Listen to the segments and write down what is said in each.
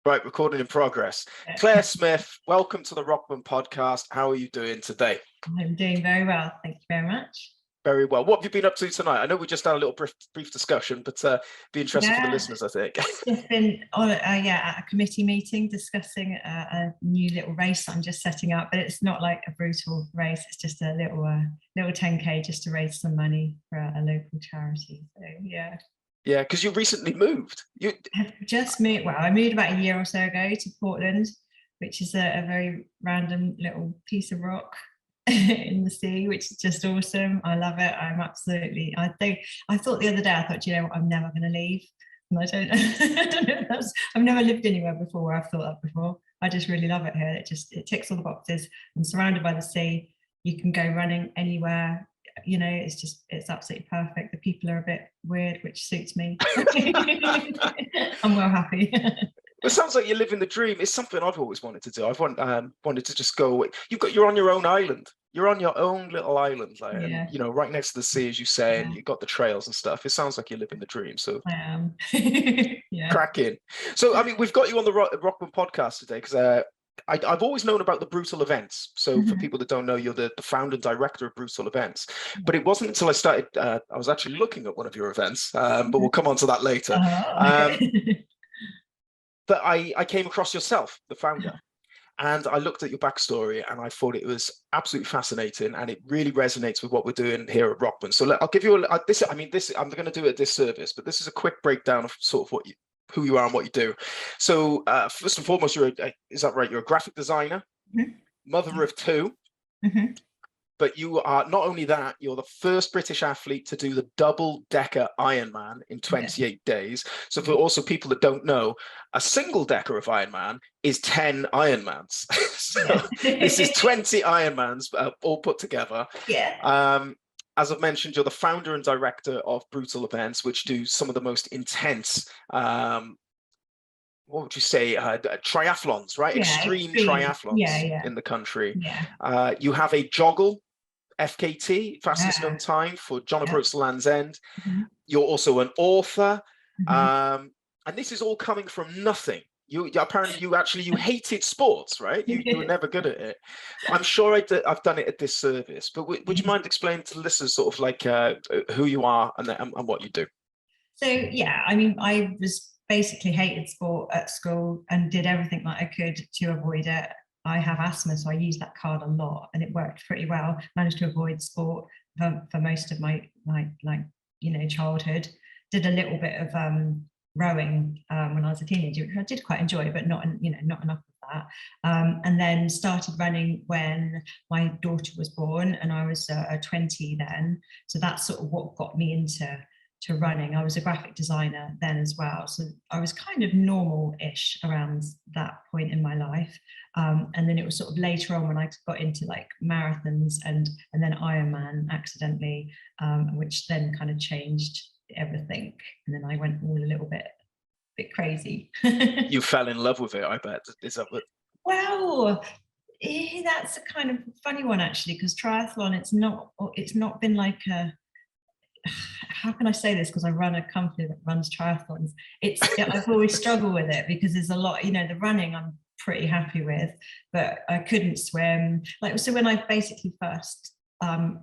Right, recording in progress. Cla Smith, welcome to the Rockman podcast. How are you doing today? I'm doing very well. Thank you very much. Very well. What have you been up to tonight? I know we just had a little brief discussion, but be interesting for the listeners, I think. Just been on at a committee meeting discussing a new little race that I'm just setting up, but it's not like a brutal race. It's just a little 10K just to raise some money for a local charity. So yeah. Yeah, because you recently moved. I've just moved. Well, I moved about a year or so ago to Portland, which is a very random little piece of rock in the sea, which is just awesome. I love it. I thought the other day, I thought, you know what, I'm never going to leave. And I don't know. I've never lived anywhere before where I've thought that before. I just really love it here. It ticks all the boxes. I'm surrounded by the sea. You can go running anywhere. You know, it's absolutely perfect. The people are a bit weird, which suits me. I'm well happy. It sounds like you're living the dream. It's something I've always wanted to do. I've wanted to just go away. You're on your own island. You're on your own little island, and, you know, right next to the sea, as you say, and you've got the trails and stuff. It sounds like you're living the dream. So I am. Cracking. So, I mean, we've got you on the Rockman podcast today because I've always known about the Brutal events. So for people that don't know, you're the founder and director of Brutal events. But it wasn't until I started, I was actually looking at one of your events, but we'll come on to that later. But I came across yourself, the founder, and I looked at your backstory and I thought it was absolutely fascinating, and it really resonates with what we're doing here at Rockman. So I'll give you I'm going to do it a disservice, but this is a quick breakdown of sort of who you are and what you do. So first and foremost, is that right? You're a graphic designer, mother of two, but you are not only that, you're the first British athlete to do the double-decker Ironman in 28 days. So for also people that don't know, a single-decker of Ironman is 10 Ironmans. So this is 20 Ironmans all put together. As I've mentioned, you're the founder and director of Brutal Events, which do some of the most intense, what would you say, triathlons, right? Extreme triathlons in the country. You have a JOGLE FKT, fastest known time, for John O'Groats to Land's End. You're also an author. And this is all coming from nothing. Apparently you hated sports, right? You were never good at it. I'm sure I've done it a disservice, but would you mind explaining to the listeners sort of like who you are and what you do? So yeah, I mean, I was basically hated sport at school and did everything that I could to avoid it. I have asthma, so I used that card a lot, and it worked pretty well. Managed to avoid sport for most of my childhood. Did a little bit of rowing when I was a teenager, which I did quite enjoy, but not enough of that. And then started running when my daughter was born, and I was 20 then. So that's sort of what got me into running. I was a graphic designer then as well, so I was kind of normal-ish around that point in my life. And then it was sort of later on when I got into like marathons and then Ironman accidentally, which then kind of changed everything. And then I went all a little bit crazy. You fell in love with it, I bet. Is that what? Well, that's a kind of funny one actually, because triathlon, it's not been like a, how can I say this, because I run a company that runs triathlons. I've always struggled with it because there's a lot, the running I'm pretty happy with, but I couldn't swim. So when I basically first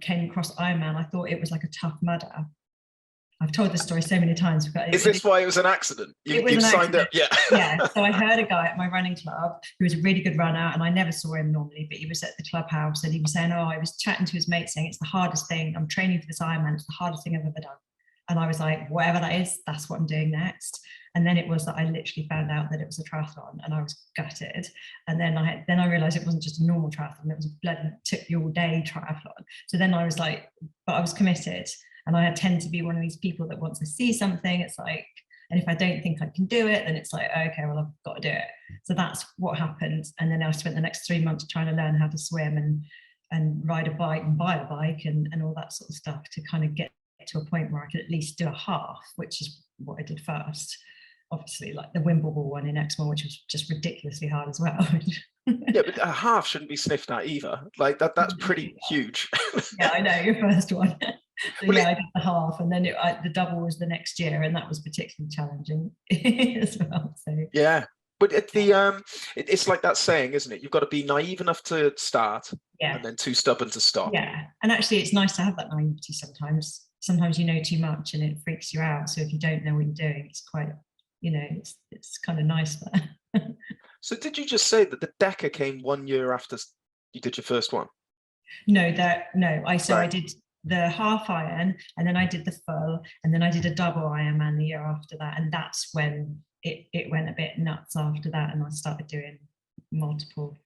came across Ironman, I thought it was like a Tough Mudder. I've told this story so many times. Is this why it was an accident? You signed up, yeah. So I heard a guy at my running club who was a really good runner, and I never saw him normally, but he was at the clubhouse and he was saying, I was chatting to his mate saying, it's the hardest thing. I'm training for this Ironman. It's the hardest thing I've ever done. And I was like, whatever that is, that's what I'm doing next. And then it was that I literally found out that it was a triathlon, and I was gutted. And then I realized it wasn't just a normal triathlon. It was a bloody took you all day triathlon. So then I was like, but I was committed. And I tend to be one of these people that once I see something, it's like, and if I don't think I can do it, then it's like, okay, well, I've got to do it. So that's what happened. And then I spent the next 3 months trying to learn how to swim and ride a bike and buy a bike and all that sort of stuff to kind of get to a point where I could at least do a half, which is what I did first. Obviously, like the Wimbledon one in Exmoor, which was just ridiculously hard as well. Yeah, but a half shouldn't be sniffed at either. Like that's pretty huge. Yeah, I know, your first one. So I did the half, and then the double was the next year, and that was particularly challenging as well. So yeah, But it's like that saying, isn't it? You've got to be naive enough to start, Yeah. and then too stubborn to stop. Yeah. And actually, it's nice to have that naivety sometimes. Sometimes you know too much and it freaks you out. So if you don't know what you're doing, it's quite, it's kind of nice there. So did you just say that the Deca came 1 year after you did your first one? No, I Right. did the half Iron, and then I did the full, and then I did a double Ironman the year after that, and that's when it went a bit nuts after that, and I started doing multiple,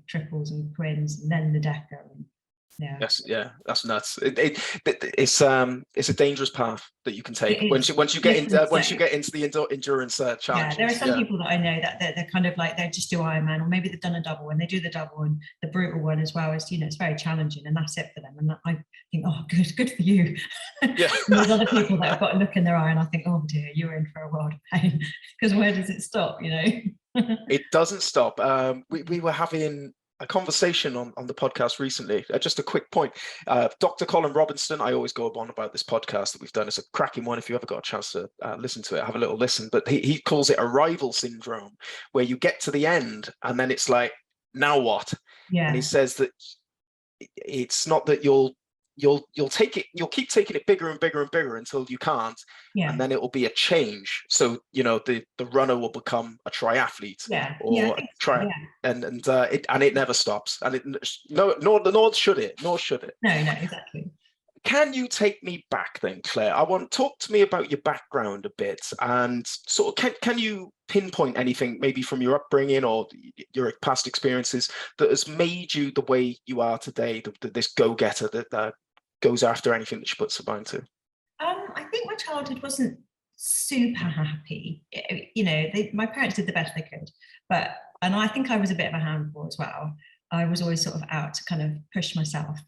triples and quins, and then the Deca. And, yeah. Yes, yeah, that's nuts. It's a dangerous path that you can take once you get into the endurance Yeah, challenges. there are some people that I know that they're kind of like, they just do Ironman, or maybe they've done a double, and they do the double and the brutal one as well. It's, it's very challenging, and that's it for them. And I think, oh, good for you. Yeah. And there's other people that have got a look in their eye, and I think, oh dear, you're in for a world of pain, because where does it stop? It doesn't stop. We were having a conversation on the podcast recently. Just a quick point. Dr. Colin Robinson, I always go on about this podcast that we've done. It's a cracking one. If you ever got a chance to listen to it, have a little listen. But he calls it arrival syndrome, where you get to the end and then it's like, now what? Yeah. And he says that it's not that you'll keep taking it bigger and bigger and bigger until you can't. Yeah. And then it will be a change. So, the runner will become a triathlete, or and it never stops. And nor should it. No, exactly. Can you take me back then, Claire? Talk to me about your background a bit, and sort of can you pinpoint anything maybe from your upbringing or your past experiences that has made you the way you are today, this go-getter that goes after anything that she puts her mind to? I think my childhood wasn't super happy. My parents did the best they could, and I think I was a bit of a handful as well. I was always sort of out to kind of push myself.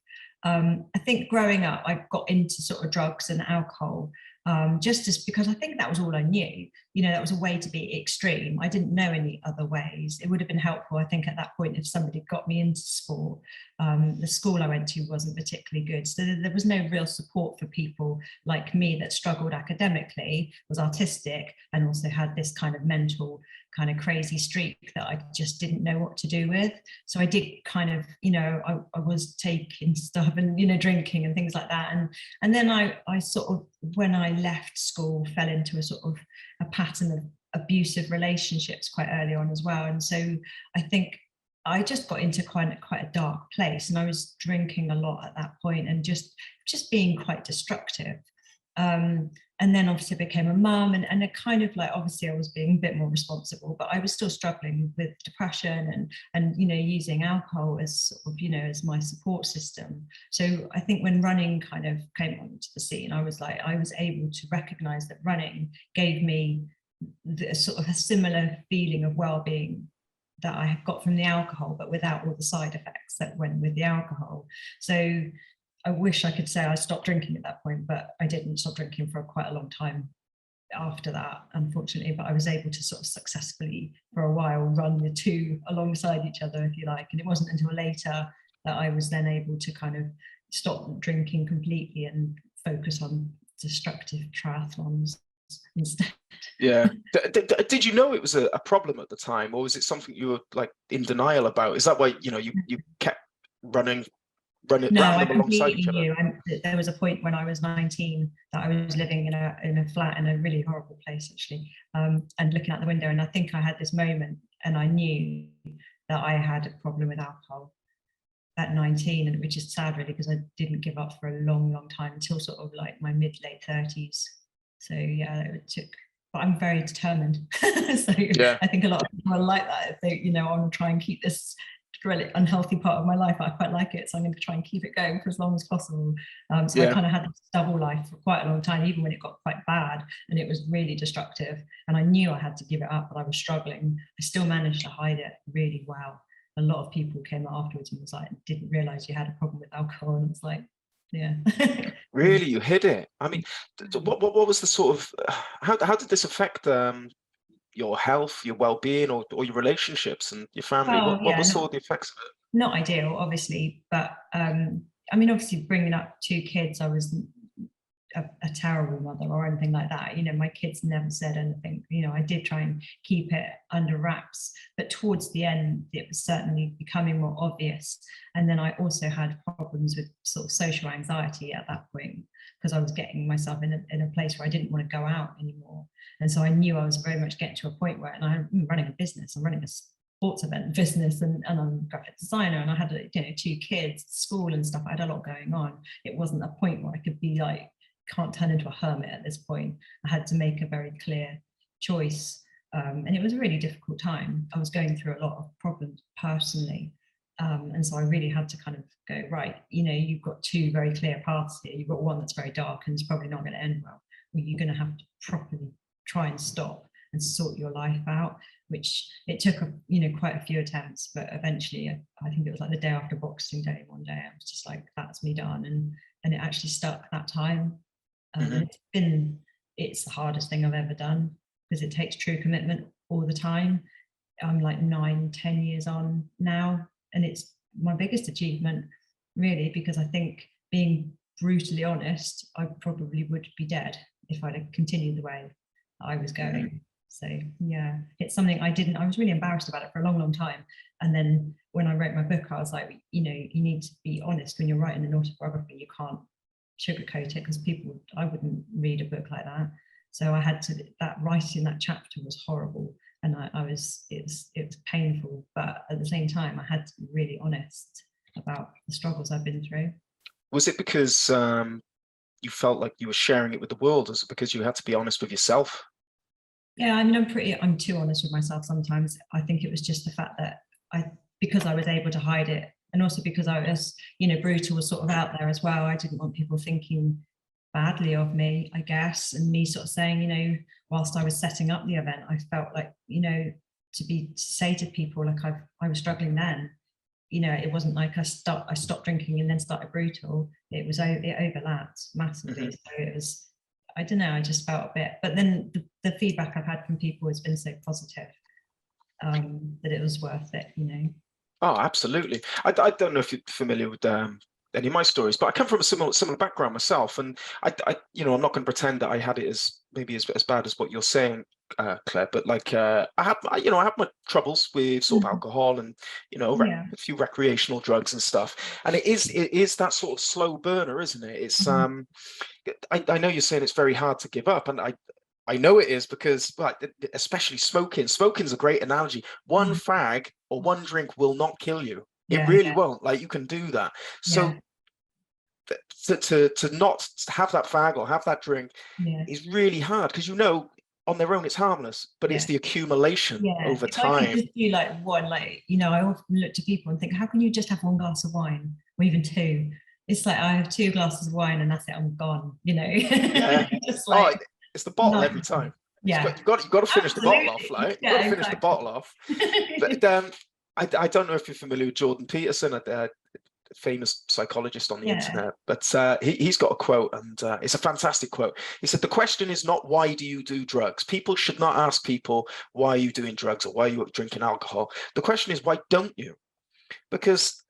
I think growing up, I got into sort of drugs and alcohol, because I think that was all I knew. That was a way to be extreme. I didn't know any other ways. It would have been helpful, I think, at that point if somebody got me into sport. The school I went to wasn't particularly good, so there was no real support for people like me that struggled academically, was artistic, and also had this kind of mental kind of crazy streak that I just didn't know what to do with. So I did kind of, I was taking stuff and, drinking and things like that. And then I sort of, when I left school, fell into a sort of a pattern of abusive relationships quite early on as well. And so I think I just got into quite a dark place, and I was drinking a lot at that point and just being quite destructive. And then obviously I became a mum, and it kind of like, obviously I was being a bit more responsible, but I was still struggling with depression and using alcohol as sort of, as my support system. So I think when running kind of came onto the scene, I was able to recognize that running gave me the sort of a similar feeling of well-being that I had got from the alcohol, but without all the side effects that went with the alcohol. So I wish I could say I stopped drinking at that point, but I didn't stop drinking for quite a long time after that, unfortunately. But I was able to sort of successfully, for a while, run the two alongside each other, if you like. And it wasn't until later that I was then able to kind of stop drinking completely and focus on destructive triathlons instead. Yeah. Did you know it was a problem at the time, or was it something you were like in denial about? Is that why you kept running no, I completely knew. There was a point when I was 19 that I was living in a flat in a really horrible place, actually, and looking out the window, and I think I had this moment, and I knew that I had a problem with alcohol at 19, and which is sad, really, because I didn't give up for a long time until sort of like my late 30s. So yeah, it took. But I'm very determined. So yeah. I think a lot of people are like that. If they, I want to try and keep this really unhealthy part of my life. I quite like it, so I'm going to try and keep it going for as long as possible. So I kind of had this double life for quite a long time, even when it got quite bad and it was really destructive, and I knew I had to give it up, but I was struggling. I still managed to hide it really well. A lot of people came afterwards and was like, didn't realize you had a problem with alcohol, and it's like, yeah. Really, you hid it? I mean, what was the sort of how did this affect your health, your well-being, or your relationships and your family? What was sort of the effects of it? Not ideal, obviously, but I mean, obviously bringing up two kids, I was a terrible mother or anything like that. You know, my kids never said anything. You know, I did try and keep it under wraps, but towards the end, it was certainly becoming more obvious. And then I also had problems with sort of social anxiety at that point, because I was getting myself in a place where I didn't want to go out anymore. And so I knew I was very much getting to a point where, and I'm running a business, I'm running a sports event business, and I'm a graphic designer, and I had, you know, 2 kids, school and stuff. I had a lot going on. It wasn't a point where I could be like, can't turn into a hermit at this point. I had to make a very clear choice. And it was a really difficult time. I was going through a lot of problems personally. And so I really had to kind of go, right, you know, you've got 2 very clear paths here. You've got one that's very dark and it's probably not going to end well. Well, you're going to have to properly try and stop and sort your life out, which it took, you know, quite a few attempts, but eventually I think it was like the day after Boxing Day, one day I was just like, that's me done. And it actually stuck that time. It's the hardest thing I've ever done, because it takes true commitment all the time. I'm like 9-10 years on now, and it's my biggest achievement, really, because I think, being brutally honest, I probably would be dead if I'd have continued the way I was going. So yeah, it's something I was really embarrassed about it for a long time. And then when I wrote my book, I was like, you know, you need to be honest when you're writing an autobiography. You can't sugarcoat it, because I wouldn't read a book like that. So I had to, writing that chapter was horrible, and it was painful, but at the same time I had to be really honest about the struggles I've been through. Was it because you felt like you were sharing it with the world? Was it because you had to be honest with yourself? Yeah, I mean, I'm too honest with myself sometimes. I think it was just the fact that because I was able to hide it, and also because I was, you know, brutal was sort of out there as well. I didn't want people thinking badly of me, I guess, and me sort of saying, you know, whilst I was setting up the event, I felt like, you know, to say to people like I was struggling then, you know, it wasn't like I stopped drinking and then started brutal. It overlapped massively. So it was, I don't know, I just felt a bit, but then the feedback I've had from people has been so positive, that it was worth it, you know. Oh, absolutely. I don't know if you're familiar with any of my stories, but I come from a similar background myself, and I you know, I'm not going to pretend that I had it as bad as what you're saying, Claire, but like I have my troubles with sort of alcohol and, you know, a few recreational drugs and stuff, and it is that sort of slow burner, isn't it? It's I know you're saying it's very hard to give up, and I know it is, because, well, especially smoking's a great analogy. One fag or one drink will not kill you. It really won't. Like, you can do that. So to not have that fag or have that drink is really hard, because, you know, on their own it's harmless, but it's the accumulation over time. I could just do like one, like, you know, I often look to people and think, how can you just have 1 glass of wine, or even 2? It's like, I have 2 glasses of wine and that's it, I'm gone, you know. Just like, it's the bottle every time. You've got to finish the bottle off, like, you've got to finish the bottle off. But I don't know if you're familiar with Jordan Peterson, a famous psychologist on the internet, but he's got a quote, and it's a fantastic quote. He said, "The question is not why do you do drugs. People should not ask people, why are you doing drugs, or why are you drinking alcohol? The question is, why don't you? Because,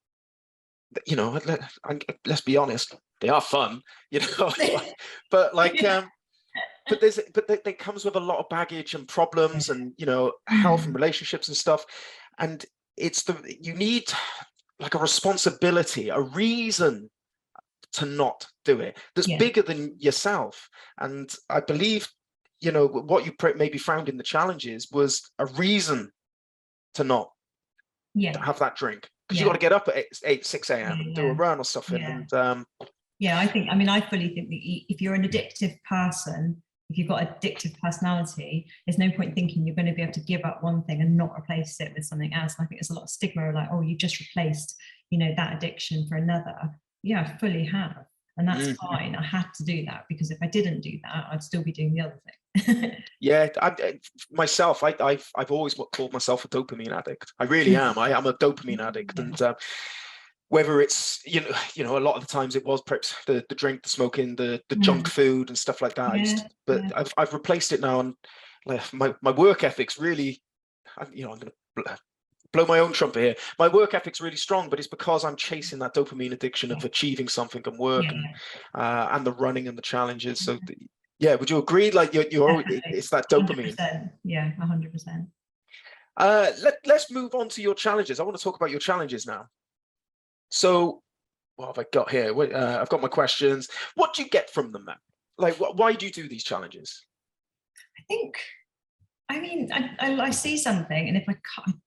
you know, let's be honest, they are fun, you know." But like but they comes with a lot of baggage and problems, and, you know, health and relationships and stuff, and you need like a responsibility, a reason to not do it that's bigger than yourself. And I believe, you know, what you maybe found in the challenges was a reason to not have that drink, because you got to get up at 6 a.m. and do a run or something. And I think, I mean, I fully think that if you're an addictive person, if you've got addictive personality, there's no point thinking you're going to be able to give up one thing and not replace it with something else. And I think there's a lot of stigma, like, oh, you just replaced, you know, that addiction for another. Yeah, I fully have. And that's fine. I had to do that, because if I didn't do that, I'd still be doing the other thing. I've always called myself a dopamine addict. I really am. I am a dopamine addict. And whether it's, you know, a lot of the times it was perhaps the drink, the smoking, the junk food and stuff like that. But I've replaced it now, and like my work ethics really, you know, I'm going to blow my own trumpet here. My work ethic's really strong, but it's because I'm chasing that dopamine addiction of achieving something and work and the running and the challenges. So yeah, would you agree? Like you're it's that dopamine. 100%. Yeah, 100%. Let's move on to your challenges. I want to talk about your challenges now. So what have I got here? I've got my questions. What do you get from them then? Like, why do you do these challenges? I mean, I see something, and if I can't,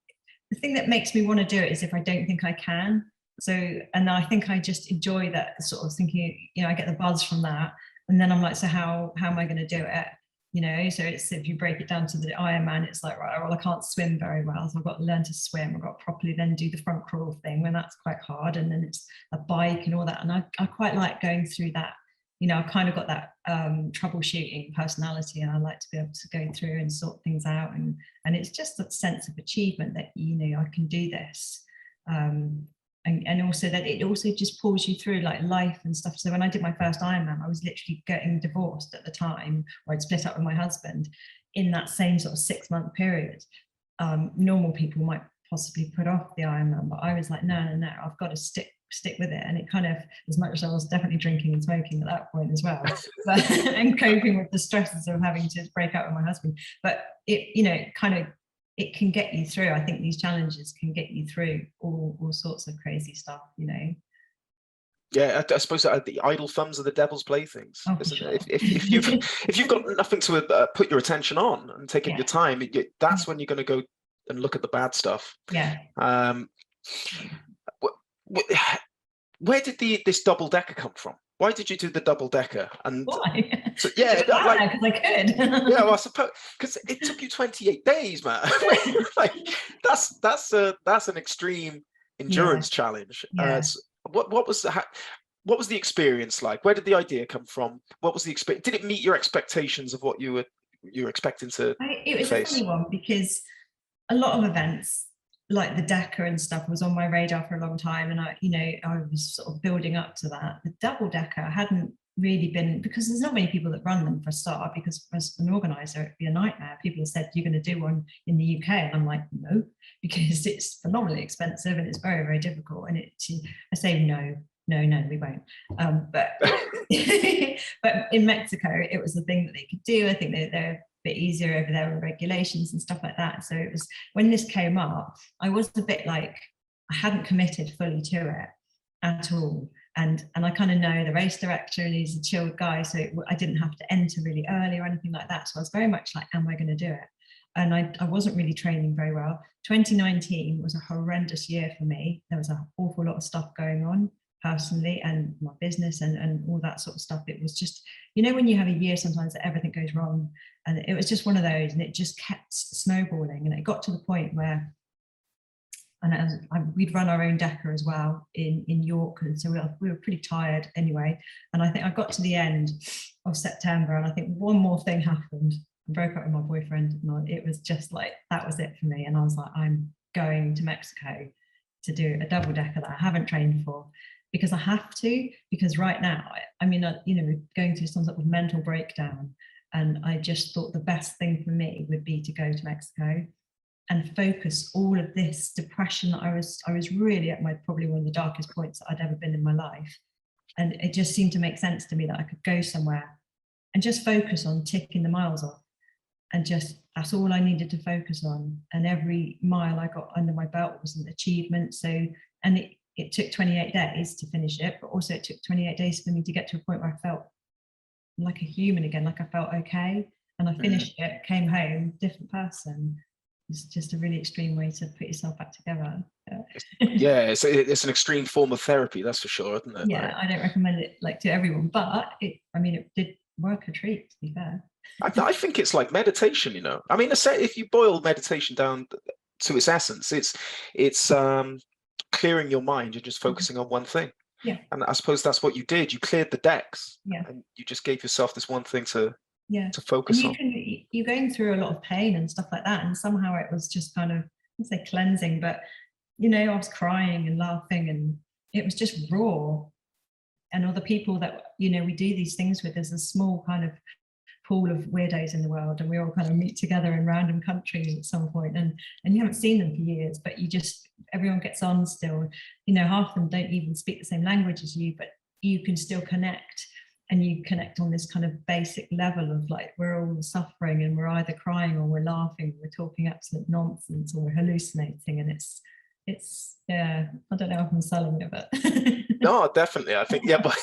the thing that makes me want to do it is if I don't think I can. So, and I think I just enjoy that sort of thinking, you know, I get the buzz from that. And then I'm like, so how am I going to do it? You know, so it's, if you break it down to the Ironman, it's like, right, well, I can't swim very well, so I've got to learn to swim. I've got to properly then do the front crawl thing when that's quite hard. And then it's a bike and all that. And I quite like going through that. You know, I've kind of got that troubleshooting personality, and I like to be able to go through and sort things out. And it's just that sense of achievement that, you know, I can do this. And also that it also just pulls you through like life and stuff. So when I did my first Ironman, I was literally getting divorced at the time, or I'd split up with my husband in that same sort of 6-month period. Normal people might possibly put off the Ironman, but I was like, no, I've got to stick with it. And it kind of, as much as I was definitely drinking and smoking at that point as well, but, and coping with the stresses of having to break up with my husband, but it, you know, kind of, it can get you through. I think these challenges can get you through all sorts of crazy stuff, you know. Yeah, I suppose the idle thumbs are the devil's playthings. Oh, sure. If you've got nothing to put your attention on and take up your time, that's when you're going to go and look at the bad stuff. Yeah. Where did this double decker come from? Why did you do the double decker? And why? So, yeah, like, because I could. Yeah, well, I suppose because it took you 28 days, man. Like that's an extreme endurance challenge. Yeah. So what was the experience like? Where did the idea come from? What was the experience? Did it meet your expectations of what you were expecting to It was face? a funny one because a lot of events like the decker and stuff was on my radar for a long time, and I was sort of building up to that. The double decker hadn't really been, because there's not many people that run them for a start, because as an organizer it'd be a nightmare. People have said, you're going to do one in the UK, and I'm like, no, because it's phenomenally expensive and it's very, very difficult. And I say no, we won't. But but in Mexico it was the thing that they could do. I think they're bit easier over there with regulations and stuff like that. So it was, when this came up, I was a bit like, I hadn't committed fully to it at all. And I kind of know the race director, and he's a chilled guy, so I didn't have to enter really early or anything like that. So I was very much like, am I going to do it? And I wasn't really training very well. 2019 was a horrendous year for me. There was an awful lot of stuff going on personally and my business and all that sort of stuff. It was just, when you have a year sometimes that everything goes wrong, and it was just one of those, and it just kept snowballing. And it got to the point where, and we'd run our own decker as well in York, and so we were pretty tired anyway. And I think I got to the end of September, and I think one more thing happened. I broke up with my boyfriend, and it was just like, that was it for me. And I was like, I'm going to Mexico to do a double decker that I haven't trained for, because I have to, because right now, we're going through some sort of mental breakdown. And I just thought the best thing for me would be to go to Mexico and focus all of this depression that I was really at probably one of the darkest points that I'd ever been in my life. And it just seemed to make sense to me that I could go somewhere and just focus on ticking the miles off. And just, that's all I needed to focus on. And every mile I got under my belt was an achievement. So, and it took 28 days to finish it, but also it took 28 days for me to get to a point where I felt like a human again, like I felt okay. And I finished it, came home, different person. It's just a really extreme way to put yourself back together. Yeah, it's an extreme form of therapy, that's for sure, isn't it? Yeah, I don't recommend it to everyone, but it did work a treat, to be fair. I think it's like meditation, if you boil meditation down to its essence, it's clearing your mind and just focusing on one thing. Yeah. And I suppose that's what you did. You cleared the decks. Yeah. And you just gave yourself this one thing to focus on. You're going through a lot of pain and stuff like that, and somehow it was just kind of, I'd say cleansing, but I was crying and laughing, and it was just raw. And all the people that we do these things with, there's a small kind of pool of weirdos in the world, and we all kind of meet together in random countries at some point, and you haven't seen them for years, but everyone gets on still. You know, half of them don't even speak the same language as you, but you can still connect, and you connect on this kind of basic level of like, we're all suffering and we're either crying or we're laughing, we're talking absolute nonsense or we're hallucinating, and it's yeah, I don't know if I'm selling it, but no, definitely. I think, yeah, but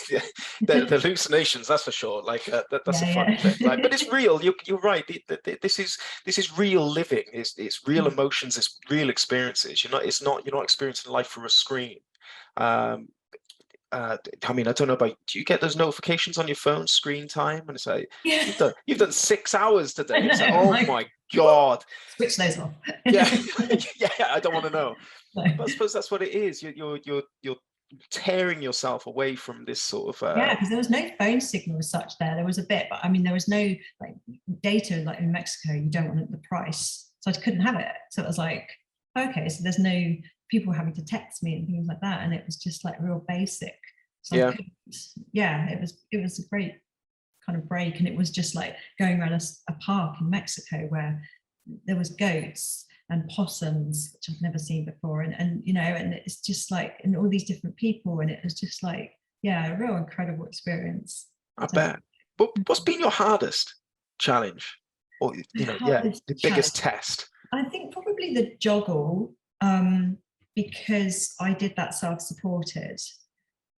the hallucinations, that's for sure. Like that's a funny thing. Like, but it's real. You're right. This is real living. It's real emotions. It's real experiences. You're not experiencing life through a screen. I mean, I don't know about, do you get those notifications on your phone, screen time, and it's like, you've done 6 hours today. It's like, oh my God. Switch those off. Yeah. Yeah, I don't want to know. No. But I suppose that's what it is. You're tearing yourself away from this sort of yeah, because there was no phone signal as such there. There was a bit, but I mean, there was no like data, like in Mexico, you don't want the price, so I couldn't have it. So it was like, okay, so there's no people having to text me and things like that, and it was just like real basic. So yeah, it was a great kind of break, and it was just like going around a park in Mexico where there was goats and possums, which I've never seen before, and you know, and it's just like, and all these different people, and it was just like, yeah, a real incredible experience. I bet. But what's been your hardest challenge, or you know, the biggest test? I think probably the JOGLE, because I did that self-supported,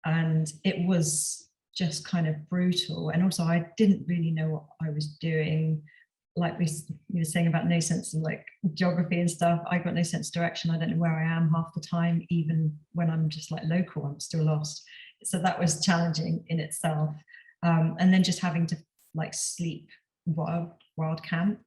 and it was just kind of brutal, and also I didn't really know what I was doing. Like you were saying about no sense of like geography and stuff, I got no sense of direction. I don't know where I am half the time. Even when I'm just like local, I'm still lost. So that was challenging in itself. And then just having to like sleep wild camp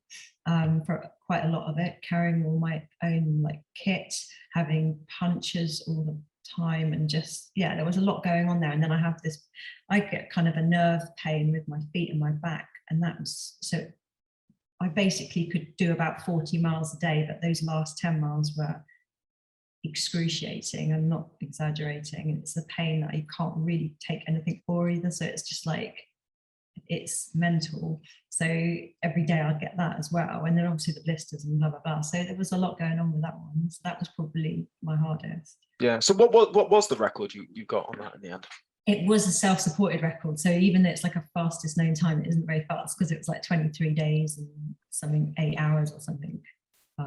for quite a lot of it, carrying all my own like kit, having punches all the time, and just, yeah, there was a lot going on there. And then I get kind of a nerve pain with my feet and my back, and that was, so I basically could do about 40 miles a day, but those last 10 miles were excruciating. I'm not exaggerating. And it's a pain that you can't really take anything for either. So it's just like, it's mental. So every day I'd get that as well. And then obviously the blisters and blah, blah, blah. So there was a lot going on with that one. So that was probably my hardest. Yeah. So what was the record you got on that in the end? It was a self-supported record. So even though it's like a fastest known time, it isn't very fast, because it was like 23 days and something, 8 hours or something,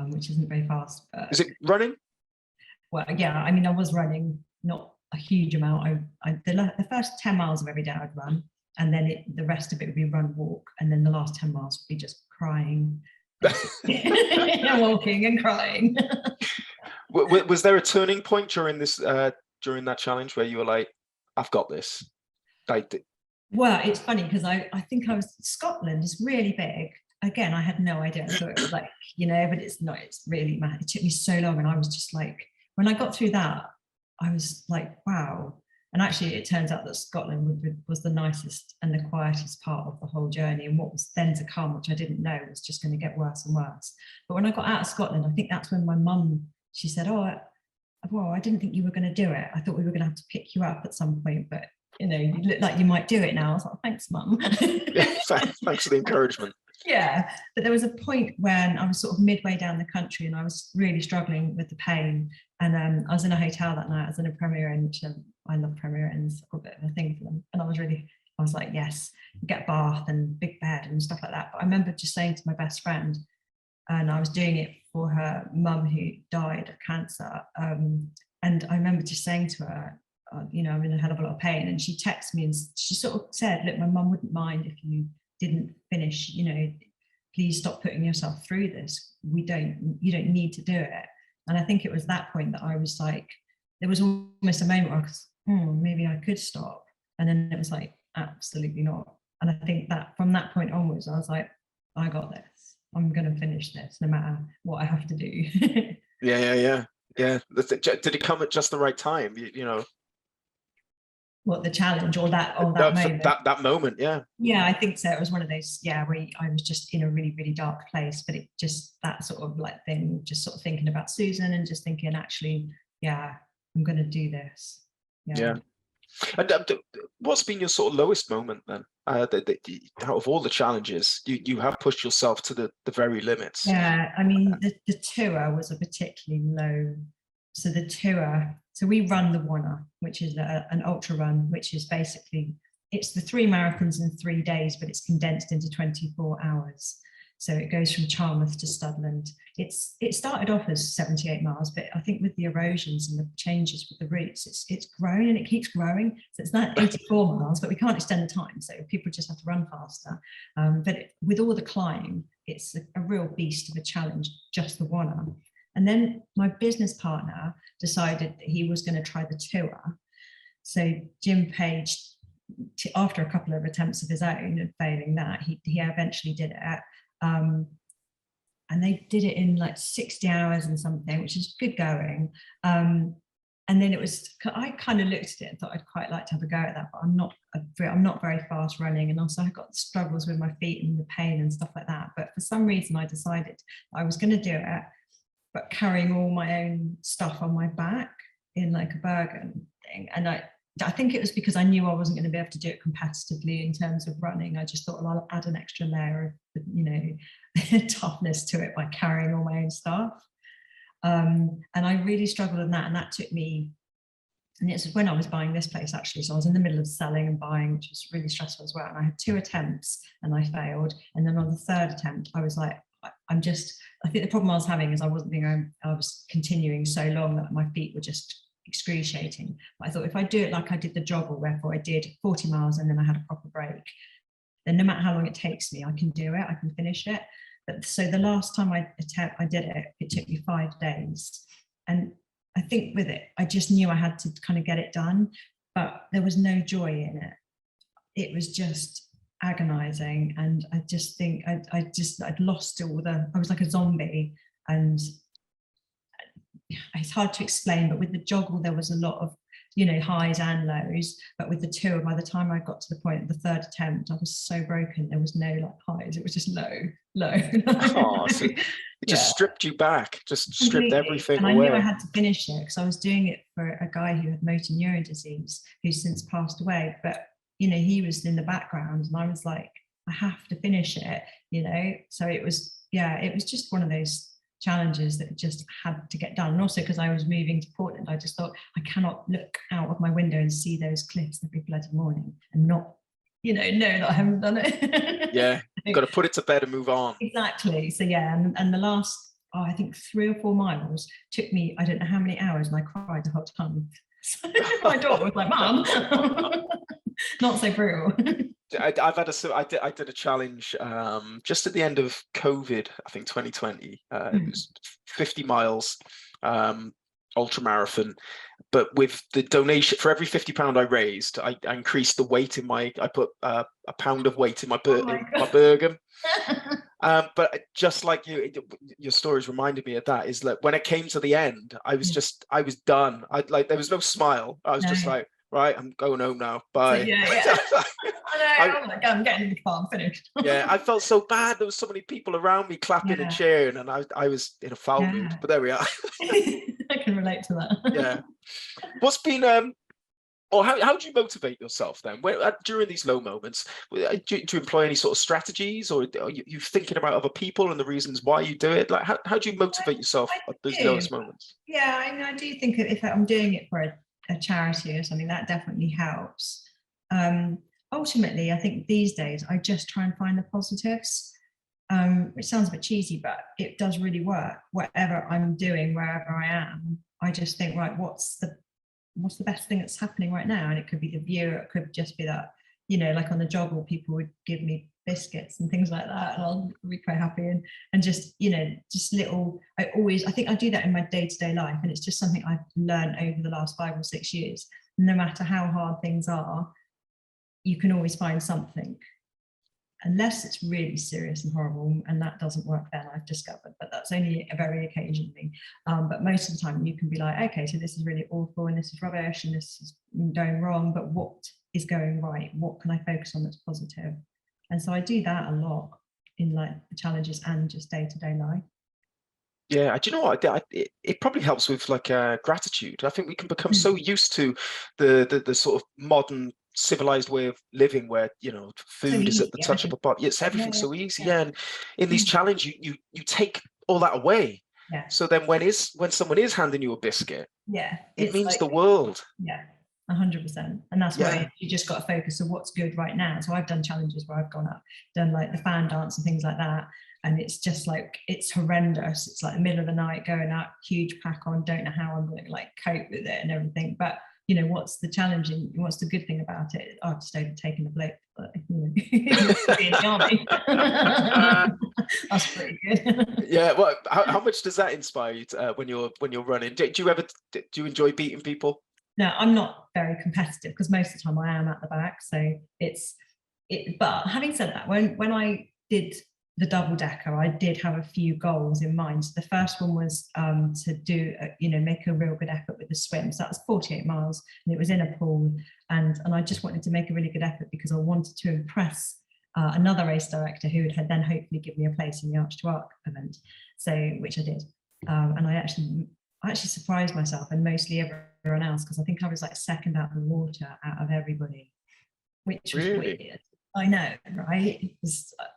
which isn't very fast. But, is it running? Well, yeah, I mean, I was running, not a huge amount. The first 10 miles of every day I'd run, and then the rest of it would be run, walk, and then the last 10 miles would be just crying. Walking and crying. Was there a turning point during that challenge where you were like, I've got this? Well, it's funny because I think Scotland is really big. Again, I had no idea. I thought it was like, you know, but it's not, it's really mad. It took me so long, and I was just like, when I got through that, I was like, wow. And actually it turns out that Scotland was the nicest and the quietest part of the whole journey, and what was then to come, which I didn't know, was just going to get worse and worse. But when I got out of Scotland, I think that's when my mum, she said, oh, well, I didn't think you were going to do it. I thought we were going to have to pick you up at some point, but you know, you look like you might do it now. I was like, thanks, Mum. Yeah, thanks for the encouragement. Yeah, but there was a point when I was sort of midway down the country and I was really struggling with the pain. And I was in a hotel that night. I was in a Premier Inn, which I love Premier Inns, I've got a bit of a thing for them. And I was like, yes, get a bath and big bed and stuff like that. But I remember just saying to my best friend, and I was doing it for her mum who died of cancer. And I remember just saying to her, you know, I'm in a hell of a lot of pain. And she texted me and she sort of said, look, my mum wouldn't mind if you didn't finish, you know, please stop putting yourself through this. You don't need to do it. And I think it was that point that I was like, there was almost a moment where I was, maybe I could stop. And then it was like, absolutely not. And I think that from that point onwards, I was like, I got this. I'm going to finish this no matter what I have to do. Yeah. Did it come at just the right time? You know, what, the challenge or that moment? That moment, yeah. Yeah, I think so. It was one of those, where I was just in a really, really dark place, but it just, that sort of like thing, just sort of thinking about Susan and just thinking, actually, I'm going to do this. Yeah. And what's been your sort of lowest moment then? Out of all the challenges, you have pushed yourself to the very limits. Yeah, I mean, the tour was a particularly low. So the tour, so we run the Wanna, which is an ultra run, which is basically, it's the 3 marathons in 3 days, but it's condensed into 24 hours. So it goes from Charmouth to Studland. It started off as 78 miles, but I think with the erosions and the changes with the routes, it's grown and it keeps growing. So it's not 84 miles, but we can't extend the time. So people just have to run faster. But with all the climbing, it's a real beast of a challenge, just the Wanna. And then my business partner decided that he was going to try the tour. So Jim Page, after a couple of attempts of his own and failing that, he eventually did it. And they did it in like 60 hours and something, which is good going. And then it was, I kind of looked at it and thought I'd quite like to have a go at that, but I'm not very fast running. And also I got struggles with my feet and the pain and stuff like that. But for some reason I decided I was going to do it, but carrying all my own stuff on my back in like a Bergen thing. And I think it was because I knew I wasn't going to be able to do it competitively in terms of running. I just thought, well, I'll add an extra layer of, toughness to it by carrying all my own stuff. And I really struggled with that. And that took me, and it's when I was buying this place actually. So I was in the middle of selling and buying, which was really stressful as well. And I had 2 attempts and I failed. And then on the 3rd attempt, I was like, I think the problem I was having is I was continuing so long that my feet were just excruciating. But I thought if I do it like I did the JOGLE, wherefore I did 40 miles and then I had a proper break, then no matter how long it takes me, I can do it, I can finish it. But so the last time I did it, it took me 5 days. And I think with it, I just knew I had to kind of get it done, but there was no joy in it. It was just agonizing. And I just think I'd lost I was like a zombie. And it's hard to explain, but with the JOGLE, there was a lot of, highs and lows. But with the tour, by the time I got to the point of the 3rd attempt, I was so broken. There was no like highs. It was just low. Oh, so it just stripped you back, just stripped everything away. And I knew I had to finish it because I was doing it for a guy who had motor neuron disease, who's since passed away. But, he was in the background and I was like, I have to finish it, So it was just one of those challenges that just had to get done. And also because I was moving to Portland, I just thought I cannot look out of my window and see those cliffs every bloody morning and not, know that I haven't done it. Yeah, you've got to put it to bed and move on. Exactly. So yeah, and the last, I think 3 or 4 miles took me, I don't know how many hours, and I cried the whole time. So my daughter was like, Mum, not so brutal. I did a challenge just at the end of COVID, I think 2020. It was 50 miles, ultra marathon. But with the donation, for every £50 I raised, I increased the weight in I put a pound of weight in my Bergen. But just like your stories reminded me of that, is that when it came to the end, I was done. There was no smile. I was just like, right, I'm going home now. Bye. So, I'm getting in the car, I'm finished. Yeah, I felt so bad. There was so many people around me clapping and cheering, and I was in a foul mood. But there we are. I can relate to that. Yeah. What's been or how do you motivate yourself then during these low moments? Do you employ any sort of strategies, or are you thinking about other people and the reasons why you do it? Like how do you motivate yourself at those lowest moments? Yeah, I do think if I'm doing it for a charity or something, that definitely helps. Ultimately, I think these days I just try and find the positives, which sounds a bit cheesy, but it does really work. Whatever I'm doing, wherever I am, I just think, right, what's the best thing that's happening right now? And it could be the view, it could just be that, like on the JOGLE, people would give me biscuits and things like that, and I'll be quite happy. And just, just little, I think I do that in my day-to-day life, and it's just something I've learned over the last 5 or 6 years. No matter how hard things are, you can always find something, unless it's really serious and horrible, and that doesn't work then, I've discovered, but that's only very occasionally. But most of the time you can be like, okay, so this is really awful and this is rubbish and this is going wrong, but what is going right? What can I focus on that's positive? And so I do that a lot in like the challenges and just day-to-day life. Yeah, do you know what? It probably helps with like gratitude. I think we can become so Mm. used to the sort of modern civilized way of living where, you know, So food is at easy, the touch of everything. a button. It's Yeah, everything yeah, so easy. yeah. Yeah. And in these Mm. challenge, you take all that away. Yeah, So then when someone is handing you a biscuit, yeah. it It's means like, the world. yeah, 100%. And that's why Yeah. you just got to focus on what's good right now. So I've done challenges where I've gone up, done like the fan dance and things like that. And it's just like, it's horrendous. It's like the middle of the night going out, huge pack on, don't know how I'm going to like cope with it and everything. But you know, what's the challenging, what's the good thing about it? I've just overtaken the bloke, but you know, he wants to be in the army. That's pretty good. Yeah. Well, how much does that inspire you to, when you're running? Do you ever do you enjoy beating people? No, I'm not very competitive because most of the time I am at the back. So but having said that, when I did the double decker, I did have a few goals in mind. So the first one was to do, make a real good effort with the swim. So that was 48 miles and it was in a pool. And I just wanted to make a really good effort because I wanted to impress another race director who had then hopefully give me a place in the Arch to Arc event. So, which I did. And I actually surprised myself and mostly everyone else because I think I was like second out of the water out of everybody, which was Really? weird. I know, right?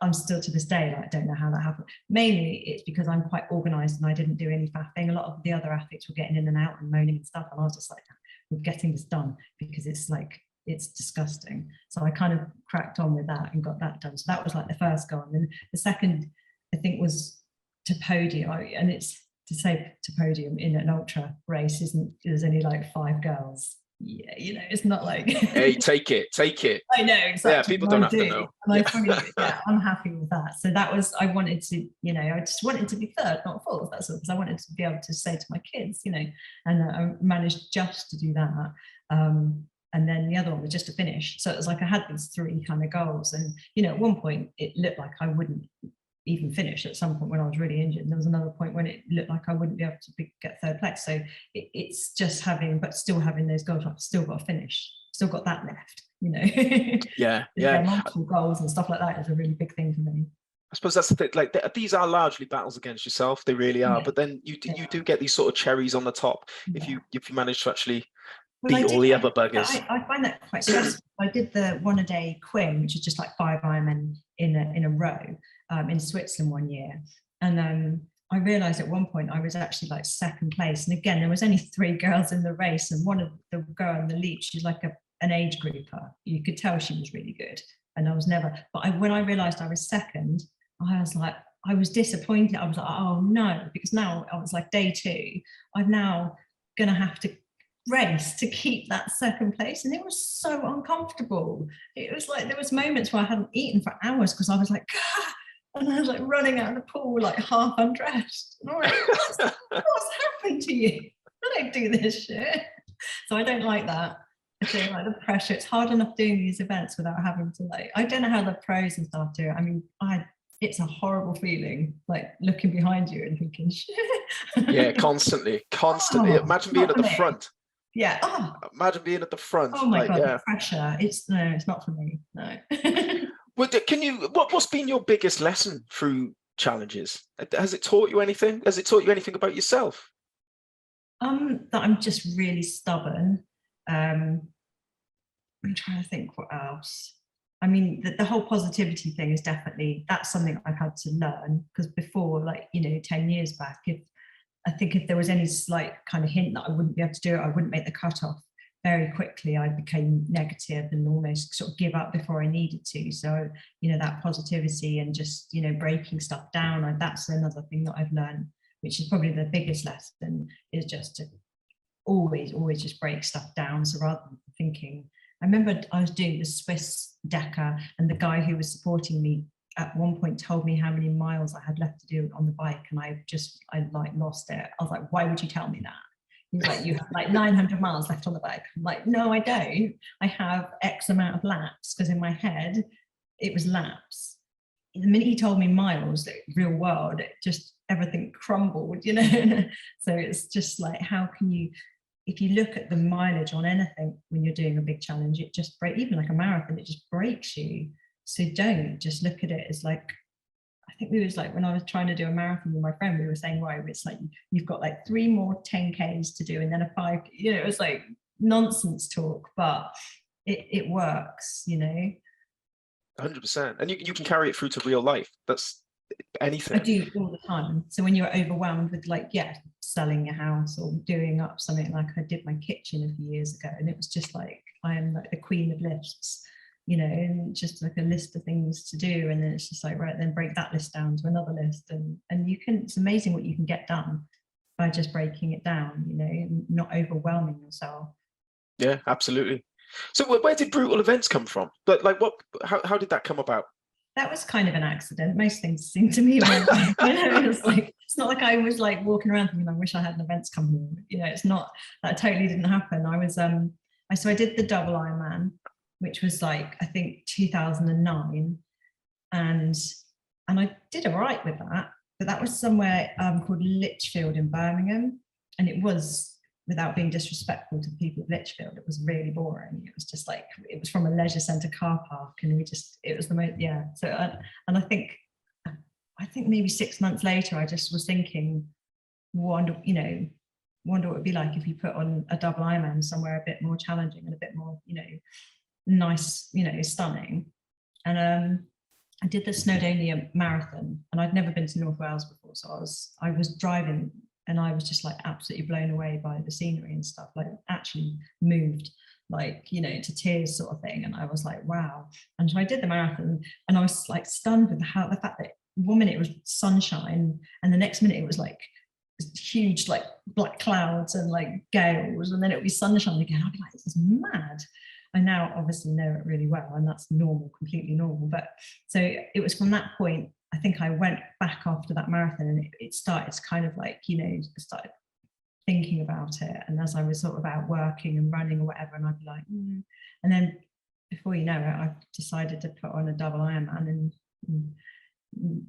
I'm still to this day, like, I don't know how that happened. Mainly it's because I'm quite organized and I didn't do any faffing. A lot of the other athletes were getting in and out and moaning and stuff. And I was just like, we're getting this done because it's disgusting. So I kind of cracked on with that and got that done. So that was like the first goal. And then the second, I think, was to podium. And it's to say to podium in an ultra race there's only like 5 girls. Yeah, it's not like Hey, take it. I know exactly. Yeah, people don't have to know. And Yeah. I'm happy with that. So that was, I wanted to, I just wanted to be third, not fourth. That's all, because I wanted to be able to say to my kids, and I managed just to do that. And then the other one was just to finish. So it was like I had these 3 kind of goals. And, at one point it looked like I wouldn't even finish at some point when I was really injured. And there was another point when it looked like I wouldn't be able to get third place. So it's just still having those goals. I've still got to finish, still got that left, Yeah. Yeah, multiple goals and stuff like that is a really big thing for me. I suppose that's the thing. Like these are largely battles against yourself. They really are. Yeah. But then you do get these sort of cherries on the top if you manage to actually beat all the other buggers. I find that quite stressful. I did the 1 a day Quim, which is just like 5 Ironman in a row in Switzerland one year. And I realized at one point I was actually like second place. And again, there was only 3 girls in the race. And one of the girl in the lead, she's like an age grouper. You could tell she was really good. And I was never, but when I realized I was second, I was disappointed. I was like, oh no, because now I was like day 2, I'm now going to have to race to keep that second place. And it was so uncomfortable. It was like, there was moments where I hadn't eaten for hours because I was like, ah! And I was like running out of the pool, like half undressed. And I'm like, what's happened to you? I don't do this shit. So I don't like that. I feel like the pressure. It's hard enough doing these events without having to I don't know how the pros and stuff do it. I mean, it's a horrible feeling, like looking behind you and thinking, shit. Yeah, constantly. Oh, Imagine being at the front. Yeah. Oh. Imagine being at the front. Oh my God, the pressure. It's not for me. No. What's been your biggest lesson through challenges? Has it taught you anything? Has it taught you anything about yourself? That I'm just really stubborn. I'm trying to think what else. I mean, the whole positivity thing is that's something I've had to learn, because before, 10 years back, if there was any slight kind of hint that I wouldn't be able to do it, I wouldn't make the cutoff, very quickly I became negative and almost sort of give up before I needed to. So, that positivity and just, breaking stuff down, that's another thing that I've learned, which is probably the biggest lesson, is just to always just break stuff down. So rather than thinking, I remember I was doing the Swiss Decker, and the guy who was supporting me at one point told me how many miles I had left to do on the bike, and I lost it. I was like, why would you tell me that? He's like, you have like 900 miles left on the bike. I'm like, no, I don't. I have X amount of laps, because in my head it was laps. The minute he told me miles, real world, it just, everything crumbled, So it's just like, how can you, if you look at the mileage on anything when you're doing a big challenge, it just breaks, even like a marathon, it just breaks you. So don't just look at it as like, I think we was like, when I was trying to do a marathon with my friend, we were saying, right, it's like you've got like 3 more 10Ks to do and then a 5, you know, it was like nonsense talk, but it works, you know. 100%. And you can carry it through to real life. That's I anything. do all the time. So when you're overwhelmed with like, yeah, selling your house or doing up something, like I did my kitchen a few years ago, and it was just like, I am like the queen of lists, you know, and just like a list of things to do. And then it's just like, right, then break that list down to another list. And you can, it's amazing what you can get done by just breaking it down, you know, not overwhelming yourself. Yeah, absolutely. So where did brutal events come from? But like how did that come about? That was kind of an accident. Most things seem to me like, you know, it's like, it's not like I was like walking around thinking, I wish I had an events company. You know, it's not, that totally didn't happen. I was, so I did the double Ironman, which was like, I think 2009. And I did all right with that, but that was somewhere called Lichfield in Birmingham. And it was, without being disrespectful to the people of Lichfield, it was really boring. It was just like, it was from a leisure centre car park, and it was the most, yeah. So, and I think maybe 6 months later, I just was thinking, wonder what it'd be like if you put on a double Ironman somewhere a bit more challenging and a bit more, you know, nice, you know, stunning. And I did the Snowdonia Marathon, and I'd never been to North Wales before, so I was driving. And I was just like absolutely blown away by the scenery and stuff, like actually moved, like, you know, to tears sort of thing. And I was like, wow. And so I did the marathon, and I was like stunned with the fact that 1 minute it was sunshine, and the next minute it was like huge, like black clouds and like gales, and then it would be sunshine again. I'd be like, this is mad. I now obviously know it really well, and that's normal, completely normal. But so it was from that point, I think I went back after that marathon, and it started kind of like, you know, started thinking about it. And as I was sort of out working and running or whatever, and I'd be like, and then before you know it, I decided to put on a double Ironman. And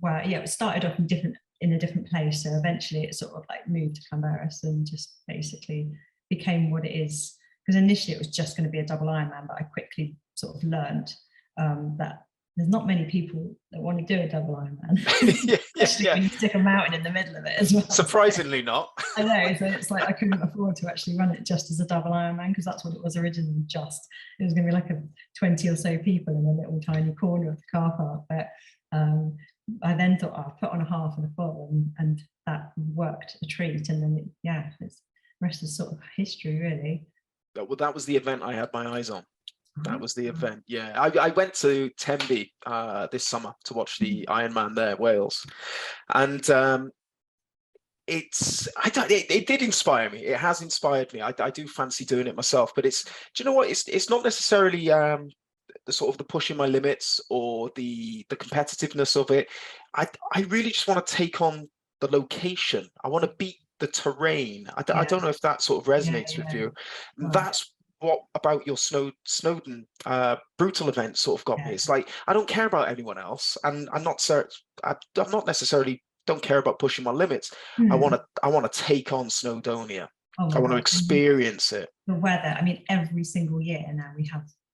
well, yeah, it started off in a different place. So eventually it sort of like moved to Canberras and just basically became what it is. Because initially it was just going to be a double Ironman, but I quickly sort of learned that there's not many people that want to do a double Ironman, especially when you stick a mountain in the middle of it as well. Surprisingly not. I know, so it's like I couldn't afford to actually run it just as a double Ironman, because that's what it was originally. Just it was going to be like a 20 or so people in a little tiny corner of the car park. But I then thought, I'll put on a half and a full, and that worked a treat. And then the rest is sort of history, really. Well, that was the event I had my eyes on. That was the event. Yeah, I went to Tenby this summer to watch the Ironman there, Wales, and it did inspire me. It has inspired me. I do fancy doing it myself, but do you know what? It's not necessarily the sort of the pushing my limits or the competitiveness of it. I really just want to take on the location. I want to beat the terrain. I don't know if that sort of resonates with you. That's what about your Snowdon brutal event sort of got me. It's like, I don't care about anyone else, and I'm not necessarily don't care about pushing my limits. I want to take on Snowdonia. I want to experience it. The weather, I mean, every single year now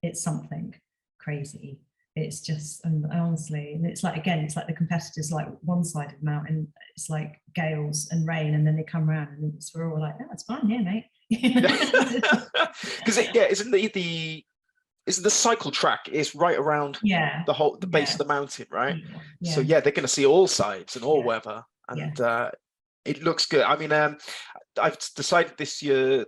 it's something crazy. It's just, and honestly, and it's like, again, it's like the competitors, like one side of the mountain, it's like gales and rain, and then they come around and we're all like, oh, it's fine, yeah, mate. Because isn't the cycle track is right around the base of the mountain, right? So they're going to see all sides and all weather, and it looks good. I mean, I've decided this year,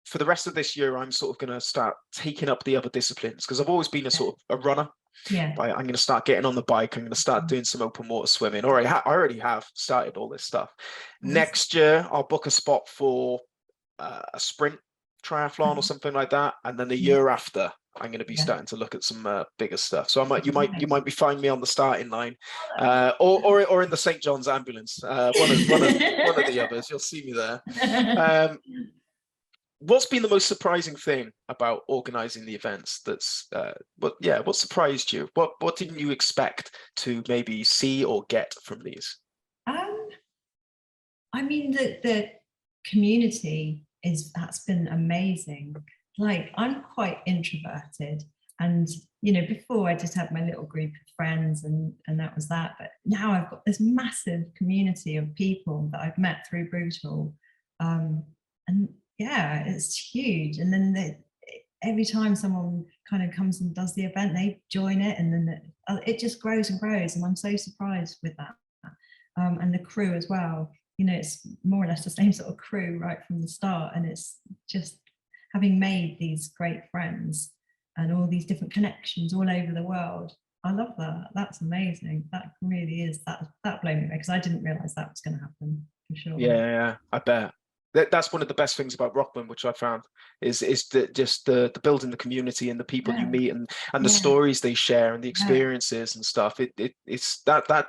for the rest of this year, I'm sort of going to start taking up the other disciplines, because I've always been a sort of a runner. I'm going to start getting on the bike. I'm going to start doing some open water swimming. All right, I already have started all this stuff. Next year, I'll book a spot for a sprint triathlon or something like that, and then the year after, I'm going to be starting to look at some bigger stuff. So you might be finding me on the starting line, or in the St. John's ambulance. One of the others. You'll see me there. What's been the most surprising thing about organizing the events? What surprised you? What didn't you expect to maybe see or get from these? I mean, the community that's been amazing. Like, I'm quite introverted, And, you know, before I just had my little group of friends and that was that. But now I've got this massive community of people that I've met through Brutal. And yeah, it's huge. And then every time someone kind of comes and does the event, they join it, and then it just grows and grows. And I'm so surprised with that. And the crew as well. You know, it's more or less the same sort of crew right from the start. And it's just having made these great friends and all these different connections all over the world. I love that. That's amazing. That really is, that blew me away, because I didn't realize that was going to happen, for sure. Yeah, I bet. That's one of the best things about Rockman, which I found, is the building the community and the people you meet, and the stories they share and the experiences and stuff. It's that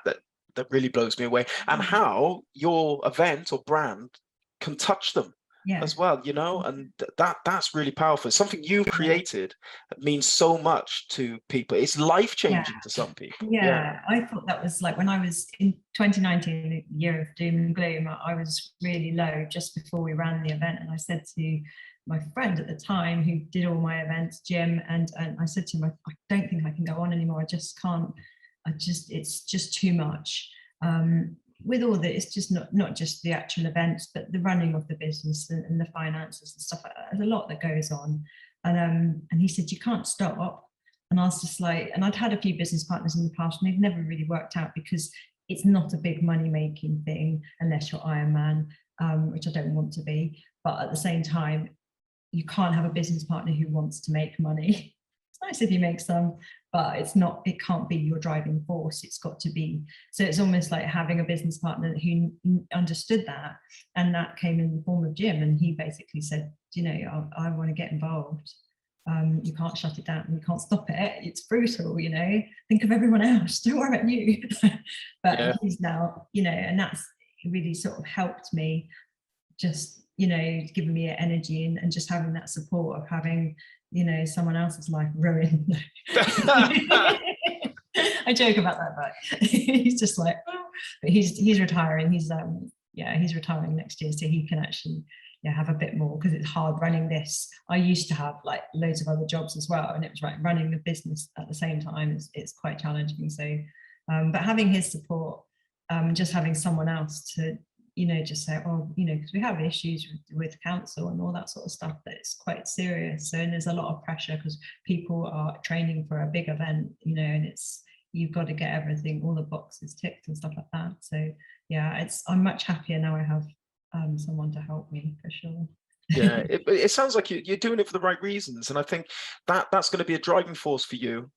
really blows me away. And how your event or brand can touch them as well, you know, and that's really powerful. Something you've created that means so much to people. It's life-changing to some people. I thought that was like when I was in 2019, the year of doom and gloom, I was really low just before we ran the event, and I said to my friend at the time who did all my events, Jim, and I said to him, I don't think I can go on anymore. I just can't. It's just too much. With all that, it's just not just the actual events, but the running of the business and the finances and stuff like that. There's a lot that goes on. And he said, you can't stop. And I was just like, and I'd had a few business partners in the past, and they've never really worked out, because it's not a big money-making thing unless you're Ironman, which I don't want to be. But at the same time, you can't have a business partner who wants to make money. It's nice if you make some, but it can't be your driving force. It's got to be. So it's almost like having a business partner who understood that, and that came in the form of Jim. And he basically said, you know, I want to get involved. You can't shut it down. You can't stop it. It's brutal, you know. Think of everyone else. Don't worry about you. But he's now, you know, and that's really sort of helped me, just, you know, giving me energy and just having that support of having, you know, someone else's life ruined. I joke about that, but he's just like, oh. But he's retiring. He's retiring next year, so he can actually have a bit more, because it's hard running this. I used to have like loads of other jobs as well, and it was like running the business at the same time it's quite challenging. So but having his support, just having someone else to, you know, just say, oh, you know, because we have issues with council and all that sort of stuff, that it's quite serious. So, and there's a lot of pressure because people are training for a big event, you know, and you've got to get everything, all the boxes ticked and stuff like that. So yeah, I'm much happier now I have someone to help me, for sure. Yeah, it sounds like you're doing it for the right reasons, and I think that's going to be a driving force for you.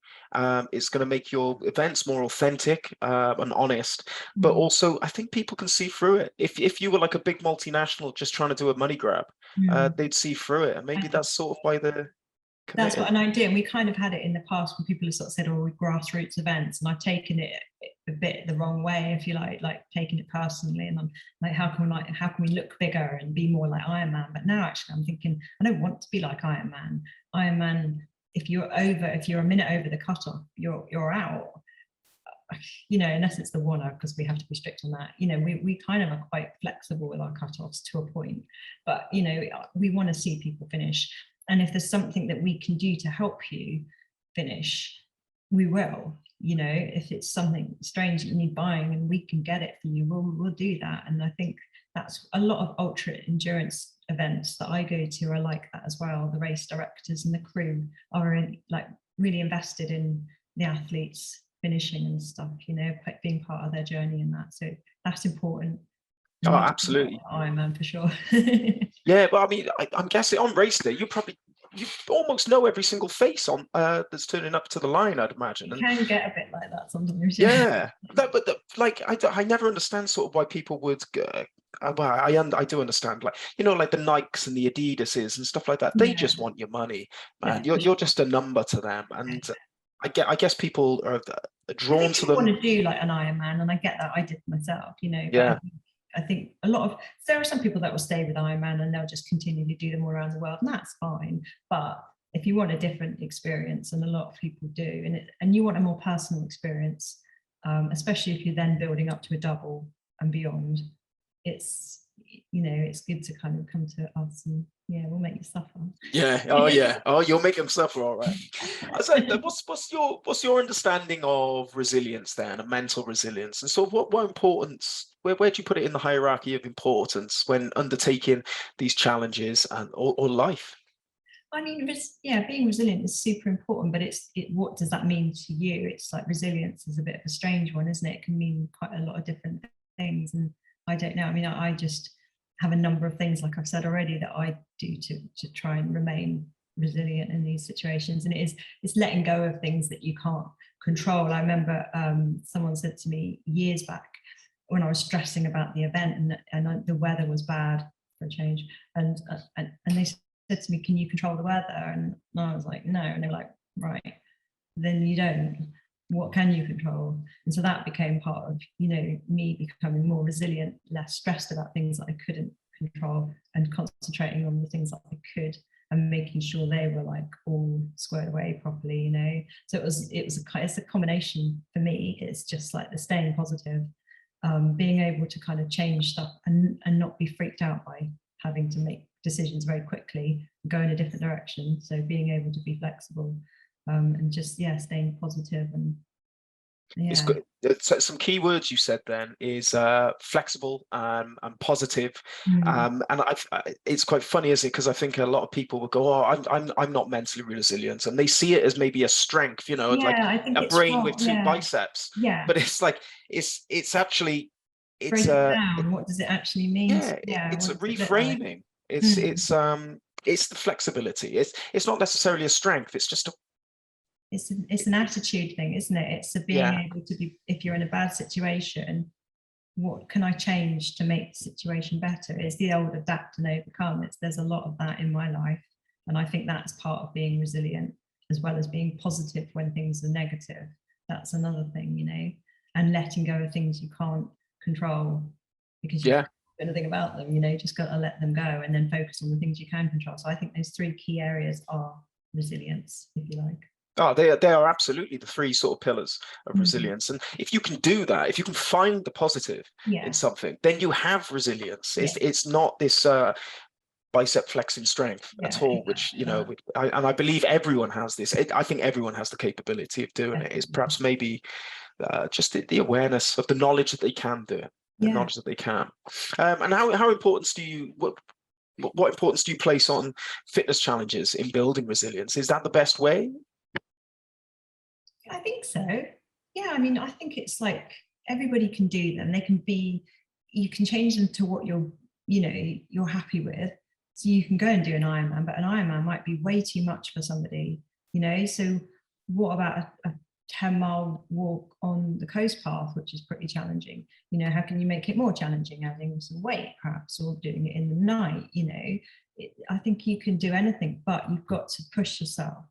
It's going to make your events more authentic and honest, but also I think people can see through it. If you were like a big multinational just trying to do a money grab, they'd see through it, and maybe that's sort of why they're committed. That's what an idea. And we kind of had it in the past when people have sort of said, oh, grassroots events, and I've taken it a bit the wrong way, if you like taking it personally, and I'm like, how can we look bigger and be more like Ironman? But now actually I'm thinking, I don't want to be like Ironman. If you're a minute over the cutoff, you're out, you know, unless it's the 1 hour, because we have to be strict on that. You know, we kind of are quite flexible with our cutoffs to a point, but you know, we want to see people finish. And if there's something that we can do to help you finish, we will. You know, if it's something strange that you need buying and we can get it for you, we'll do that. And I think that's a lot of ultra endurance events that I go to are like that as well. The race directors and the crew are really invested in the athletes finishing and stuff, you know, being part of their journey and that. So that's important. Oh, absolutely. Ironman for sure. Yeah, but I mean, I'm guessing on race day, you almost know every single face on that's turning up to the line, I'd imagine. It can get a bit like that sometimes. Yeah, like I never understand sort of why people would. Well, I do understand, like, you know, like the Nikes and the Adidases and stuff like that. They just want your money, man. You're just a number to them, and I guess people are drawn to them. Want to do like an Ironman, and I get that. I did myself, you know. Yeah. I think there are some people that will stay with Ironman and they'll just continue to do them all around the world, and that's fine. But if you want a different experience, and a lot of people do, and you want a more personal experience, especially if you're then building up to a double and beyond, you know, it's good to kind of come to us and yeah, we'll make you suffer. Yeah. Oh, yeah. Oh, you'll make them suffer, all right. I said, what's your understanding of resilience then, and mental resilience, and sort of what importance? Where do you put it in the hierarchy of importance when undertaking these challenges and or life? I mean, yeah, being resilient is super important, but what does that mean to you? It's like resilience is a bit of a strange one, isn't it? It can mean quite a lot of different things, and I don't know. I mean, I just have a number of things, like I've said already, that I do to try and remain resilient in these situations, and it's letting go of things that you can't control. I remember someone said to me years back when I was stressing about the event, and the weather was bad for a change, and they said to me, "Can you control the weather?" And I was like, "No." And they were like, "Right, then you don't. What can you control?" And so that became part of, you know, me becoming more resilient, less stressed about things that I couldn't control, and concentrating on the things that I could, and making sure they were like all squared away properly, you know. So it's a combination for me. It's just like the staying positive, being able to kind of change stuff and not be freaked out by having to make decisions very quickly, go in a different direction. So being able to be flexible, and just staying positive. And It's good. So some key words you said then is flexible and positive. And it's quite funny, isn't it? Because I think a lot of people will go, "Oh, I'm not mentally resilient," and they see it as maybe a strength, you know, like I think a it's brain wrong. with two biceps. Yeah, But it's like it's actually break it down. What does it actually mean? it's a What does it look like? reframing. It's the flexibility. It's not necessarily a strength. It's just a It's an attitude thing, isn't it? It's being able to be, if you're in a bad situation, what can I change to make the situation better? It's the old adapt and overcome. There's a lot of that in my life, and I think that's part of being resilient, as well as being positive when things are negative. That's another thing, you know, and letting go of things you can't control because you can't do anything about them. You know, just got to let them go and then focus on the things you can control. So I think those three key areas are resilience, if you like. Oh, they are absolutely the three sort of pillars of resilience. And if you can do that, if you can find the positive in something, then you have resilience. It's not this bicep flexing strength at all, which, you know, and I believe everyone has this. I think everyone has the capability of doing it. It's perhaps maybe just the awareness of the knowledge that they can do it, the knowledge that they can. And how importance do you, what importance do you place on fitness challenges in building resilience? Is that the best way? I think so. Yeah, I mean, I think it's like everybody can do them. They can be, you can change them to what you're happy with. So you can go and do an Ironman, but an Ironman might be way too much for somebody, you know. So what about a 10-mile walk on the coast path, which is pretty challenging? You know, how can you make it more challenging? Adding some weight, perhaps, or doing it in the night, you know. I think you can do anything, but you've got to push yourself.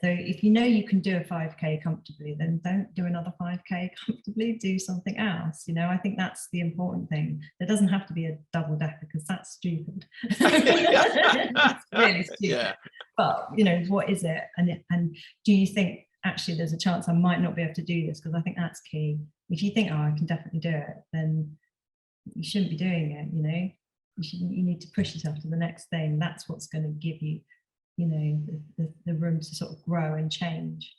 So if you know you can do a 5K comfortably, then don't do another 5K comfortably, do something else. You know, I think that's the important thing. There doesn't have to be a double decker, because that's stupid. It's really stupid. Yeah. But, you know, what is it? And do you think, actually, there's a chance I might not be able to do this? Because I think that's key. If you think, oh, I can definitely do it, then you shouldn't be doing it, you know. You need to push yourself to the next thing. That's what's going to give you, you know, the room to sort of grow and change.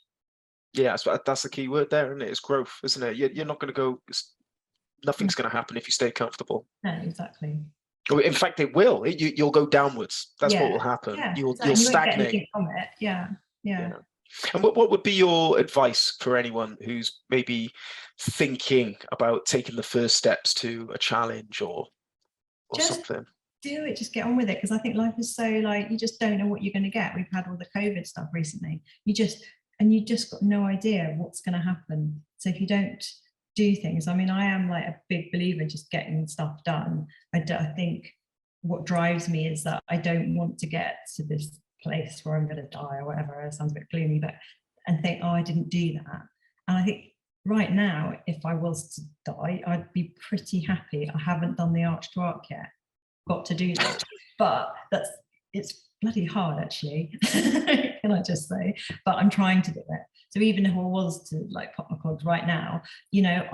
Yeah, that's the key word there, isn't it? It's growth, isn't it? You're not going to go, nothing's going to happen if you stay comfortable. No, exactly. In fact, it will. You'll go downwards. That's what will happen. You'll stagnate. From it. Yeah. And what would be your advice for anyone who's maybe thinking about taking the first steps to a challenge or something? Do it, just get on with it, because I think life is so, like, you just don't know what you're going to get. We've had all the COVID stuff recently. You just got no idea what's going to happen. So if you don't do things, I mean, I am like a big believer in just getting stuff done. I think what drives me is that I don't want to get to this place where I'm going to die or whatever. It sounds a bit gloomy, but and think, oh, I didn't do that. And I think right now, if I was to die, I'd be pretty happy. I haven't done the Arch to Arc yet. Got to do that, but it's bloody hard, actually. Can I just say? But I'm trying to do it. So even if I was to like pop my clogs right now, you know,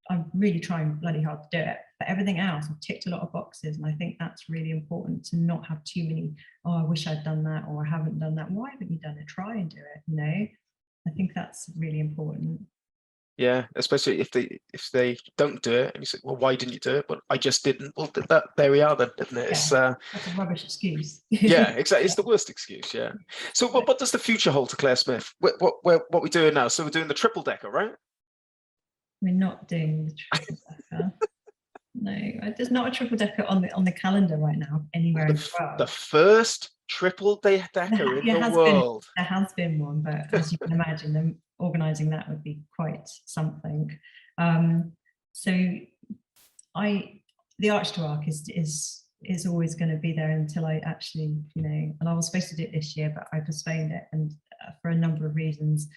I'm really trying bloody hard to do it. But everything else, I've ticked a lot of boxes, and I think that's really important, to not have too many, oh, I wish I'd done that, or I haven't done that. Why haven't you done it? Try and do it, you know? I think that's really important. Yeah, especially if they don't do it and you say, well, why didn't you do it? Well, I just didn't. Well, there we are then, isn't it? It's That's a rubbish excuse. yeah, exactly. It's the worst excuse. Yeah. So what does the future hold to Cla Smith? What we doing now? So we're doing the triple decker, right? We're not doing the triple decker. No, there's not a triple decker on the calendar right now anywhere in the world. The first triple decker in the world. There has been one, but as you can imagine, them organising that would be quite something. So the Arch to Arc is always going to be there until I actually, you know, and I was supposed to do it this year, but I postponed it, and for a number of reasons.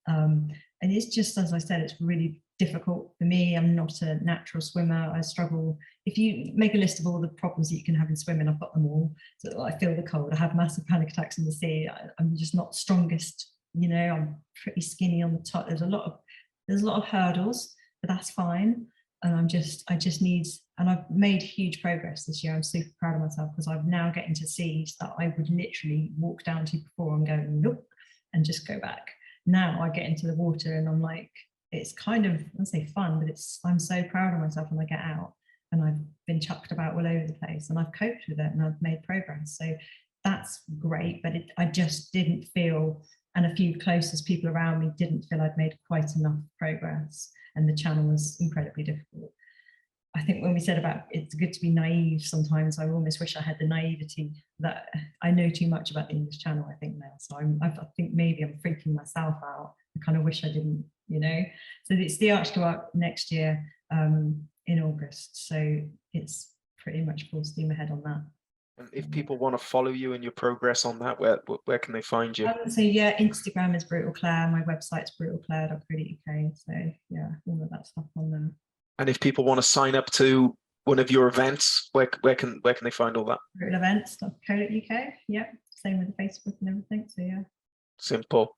And it's just, as I said, it's really difficult for me. I'm not a natural swimmer. I struggle. If you make a list of all the problems that you can have in swimming, I've got them all. So I feel the cold. I have massive panic attacks in the sea. I'm just not strongest. You know, I'm pretty skinny on the top. There's a lot of hurdles, but that's fine. And I just need, and I've made huge progress this year. I'm super proud of myself, because I'm now getting to seas that I would literally walk down to before. I'm going, nope, and just go back. Now I get into the water and I'm like, it's kind of, I won't say fun, but I'm so proud of myself when I get out, and I've been chucked about all over the place, and I've coped with it, and I've made progress. So that's great, but I just didn't feel, and a few closest people around me didn't feel I'd made quite enough progress, and the channel was incredibly difficult. I think when we said about it's good to be naive, sometimes I almost wish I had the naivety that I know too much about the English Channel, I think now. So I think maybe I'm freaking myself out. I kind of wish I didn't, you know. So it's the Arch to Arc next year in August. So it's pretty much full steam ahead on that. And if people want to follow you and your progress on that, where can they find you? So yeah, Instagram is Brutal Cla. My website's brutalcla.co.uk. So yeah, all of that stuff on there. And if people want to sign up to one of your events, where can they find all that? Brutalevents.co.uk. Yep. Same with the Facebook and everything. So yeah. Simple.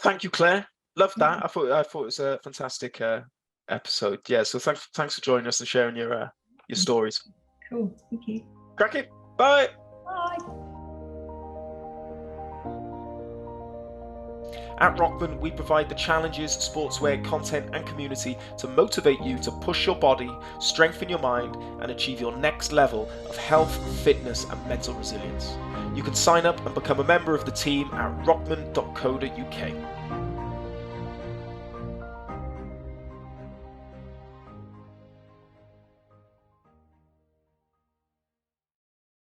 Thank you, Claire. Love that. I thought it was a fantastic episode. Yeah. So thanks for joining us and sharing your stories. Cool. Thank you. Crack it. Bye. Bye. At Rockman, we provide the challenges, sportswear, content and community to motivate you to push your body, strengthen your mind and achieve your next level of health, fitness and mental resilience. You can sign up and become a member of the team at rockman.co.uk.